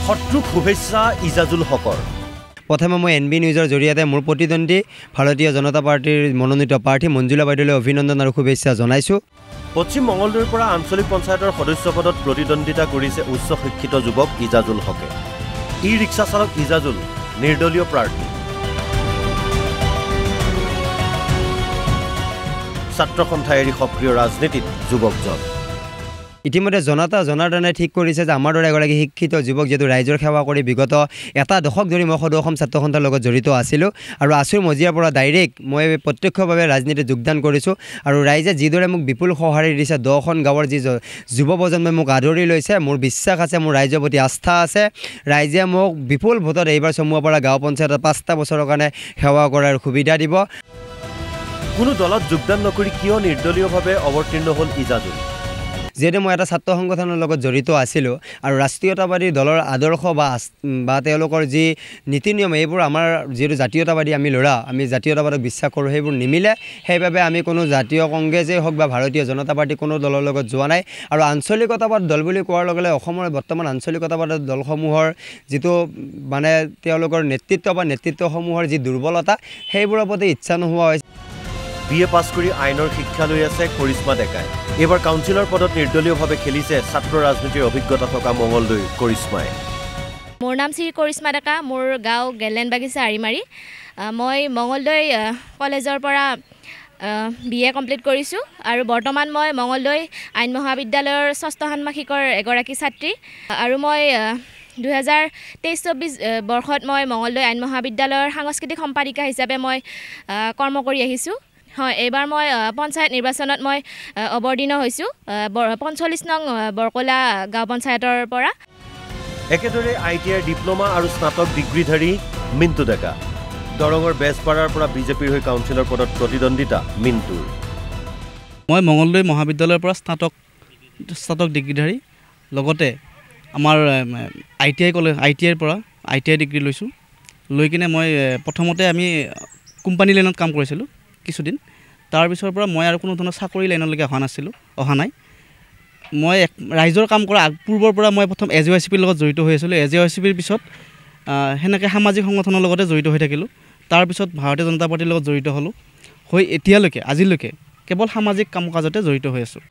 শত্ৰুক শুভেচ্ছা ইজাজুল হকৰ। প্ৰথমে মই NB নিউজৰ জৰিয়তে মোৰ প্ৰতিদ্বন্দ্বী ভাৰতীয় জনতা পাৰ্টিৰ মনোনীত প্ৰাৰ্থী মঞ্জুলা বাইদেউলৈ অভিনন্দন আৰু শুভেচ্ছা জনাইছোঁ। পশ্চিম মঙলদৈৰ পৰা আঞ্চলিক পঞ্চায়তৰ সদস্য পদত প্ৰতিদ্বন্দ্বিতা কৰিছে উচ্চ শিক্ষিত যুৱক ইজাজুল হকে। ৰিক্সা চালক ইজাজুল নিৰ্দলীয় প্ৰাৰ্থী। ছাত্ৰ সন্থা এৰি সক্ৰিয় ৰাজনীতিত যুৱকজন। ইতিমধ্যে জনতা জনাৰ্দনে ঠিক কৰিছে যে আমাৰ দৰে এগৰাকী শিক্ষিত যুৱক যিহেতু ৰাইজৰ সেৱা কৰি বিগত এটা দশক ধৰি মই সদৌ অসম ছাত্ৰ সন্থাৰ লগত জড়িত আছিলোঁ আৰু আছুৰ মজিয়াৰ পৰা ডাইৰেক্ট মই প্ৰত্যক্ষভাৱে ৰাজনীতিত যোগদান কৰিছোঁ আৰু ৰাইজে যিদৰে মোক বিপুল সঁহাৰি দিছে 10খন গাঁৱৰ যি যুৱ প্ৰজন্মই মোক আদৰি লৈছে মোৰ বিশ্বাস আছে মোৰ ৰাইজৰ প্ৰতি আস্থা আছে ৰাইজে মোক বিপুল ভোটত এইবাৰ চমুৱাৰ পৰা গাঁও পঞ্চায়তত 5টা বছৰৰ কাৰণে সেৱা কৰাৰ সুবিধা দিব। কোনো দলত যোগদান নকৰি কিয় নিৰ্দলীয়ভাৱে অৱতীৰ্ণ হ'ল ইজাজুল? যিহেতু মই এটা ছাত্ৰ সংগঠনৰ লগত জড়িত আছিলোঁ আৰু ৰাষ্ট্ৰীয়তাবাদী দলৰ আদৰ্শ বা তেওঁলোকৰ যি নীতি নিয়ম এইবোৰ আমাৰ যিহেতু জাতীয়তাবাদী আমি ল'ৰা আমি জাতীয়তাবাদক বিশ্বাস কৰোঁ সেইবোৰ নিমিলে সেইবাবে আমি কোনো জাতীয় কংগ্ৰেছেই হওক বা ভাৰতীয় জনতা পাৰ্টি কোনো দলৰ লগত যোৱা নাই আৰু আঞ্চলিকতাবাদ দল বুলি কোৱাৰ লগে লগে অসমৰ বৰ্তমান আঞ্চলিকতাবাদৰ দলসমূহৰ যিটো মানে তেওঁলোকৰ নেতৃত্বসমূহৰ যি দুৰ্বলতা সেইবোৰৰ প্ৰতি ইচ্ছা নোহোৱা হৈছে। BA পাছ কৰি আইনৰ শিক্ষা লৈ আছে কৰিশ্মা ডেকাই। এইবাৰ কাউন্সিলৰ পদত নিৰ্দলীয়ভাৱে খেলিছে ছাত্ৰ ৰাজনীতিৰ অভিজ্ঞতা থকা মঙলদৈৰ কৰিশ্মাই। মোৰ নাম শ্ৰী কৰিশ্মা ডেকা, মোৰ গাঁও গেলেন বাগিচা আৰিমাৰী। মই মঙলদৈ কলেজৰ পৰা BA কমপ্লিট কৰিছোঁ আৰু বৰ্তমান মই মঙলদৈ আইন মহাবিদ্যালয়ৰ 6ষ্ঠ ষান্মাসিকৰ এগৰাকী ছাত্ৰী আৰু মই 2023-24 বৰ্ষত মই মঙলদৈ আইন মহাবিদ্যালয়ৰ সাংস্কৃতিক সম্পাদিকা হিচাপে মই কৰ্ম কৰি আহিছোঁ। হয়, এইবাৰ মই পঞ্চায়ত নিৰ্বাচনত মই অৱতীৰ্ণ হৈছোঁ 45 নং বৰকলা গাঁও পঞ্চায়তৰ পৰা। একেদৰে ITIৰ ডিপ্ল'মা আৰু স্নাতক ডিগ্ৰীধাৰী মিণ্টু ডেকা। দৰঙৰ বেজপাৰাৰ পৰা বিজেপিৰ হৈ কাউন্সিলৰ পদত প্ৰতিদ্বন্দ্বিতা মিণ্টুৰ। মই মঙলদৈ মহাবিদ্যালয়ৰ পৰা স্নাতক ডিগ্ৰীধাৰী লগতে আমাৰ ITIৰ পৰা ITI ডিগ্ৰী লৈছোঁ। লৈ কিনে মই প্ৰথমতে আমি কোম্পানী লাইনত কাম কৰিছিলোঁ কিছুদিন। তাৰপিছৰ পৰা মই আৰু কোনো ধৰণৰ চাকৰি লাইনলৈকে অহা নাই। মই ৰাইজৰ কাম কৰা পূৰ্বৰ পৰা মই প্ৰথম AJYCPৰ লগত জড়িত হৈ আছিলোঁ। AJYCPৰ পিছত সেনেকৈ সামাজিক সংগঠনৰ লগতে জড়িত হৈ থাকিলোঁ। তাৰপিছত ভাৰতীয় জনতা পাৰ্টিৰ লগত জড়িত হ'লোঁ। হৈ আজিলৈকে কেৱল সামাজিক কাম কাজতে জড়িত হৈ আছোঁ।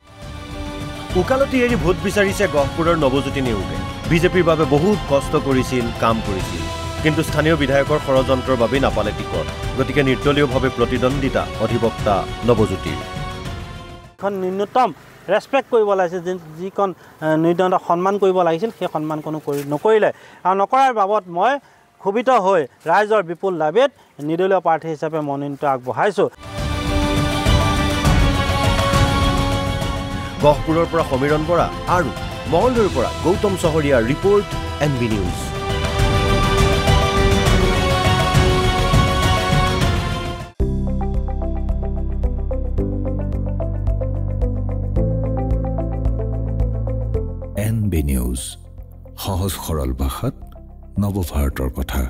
উকালতি এৰি ভোট বিচাৰিছে গহপুৰৰ নৱজ্যোতি নেওগে। বিজেপিৰ বাবে বহুত কষ্ট কৰিছিল, কাম কৰিছিল, কিন্তু স্থানীয় বিধায়কৰ ষড়যন্ত্ৰৰ বাবে নাপালে টিকট। গতিকে নিৰ্দলীয়ভাৱে প্ৰতিদ্বন্দ্বিতা অধিবক্তা নৱজ্যোতিৰ। এখন ন্যূনতম ৰেচপেক্ট কৰিব লাগিছিল, যিখন নিৰ্দলীয় সন্মান কৰিব লাগিছিল সেই সন্মান কোনো নকৰিলে আৰু নকৰাৰ বাবদ মই ক্ষোভিত হৈ ৰাইজৰ বিপুল দাবীত নিৰ্দলীয় প্ৰাৰ্থী হিচাপে মনোনয়ন আগবঢ়াইছোঁ। গহপুৰৰ পৰা সমীৰণ বৰা আৰু মঙলদৈৰ পৰা গৌতম চহৰীয়াৰ report NB news. NB news, সহজ সৰল ভাষাত নৱভাৰতৰ কথা।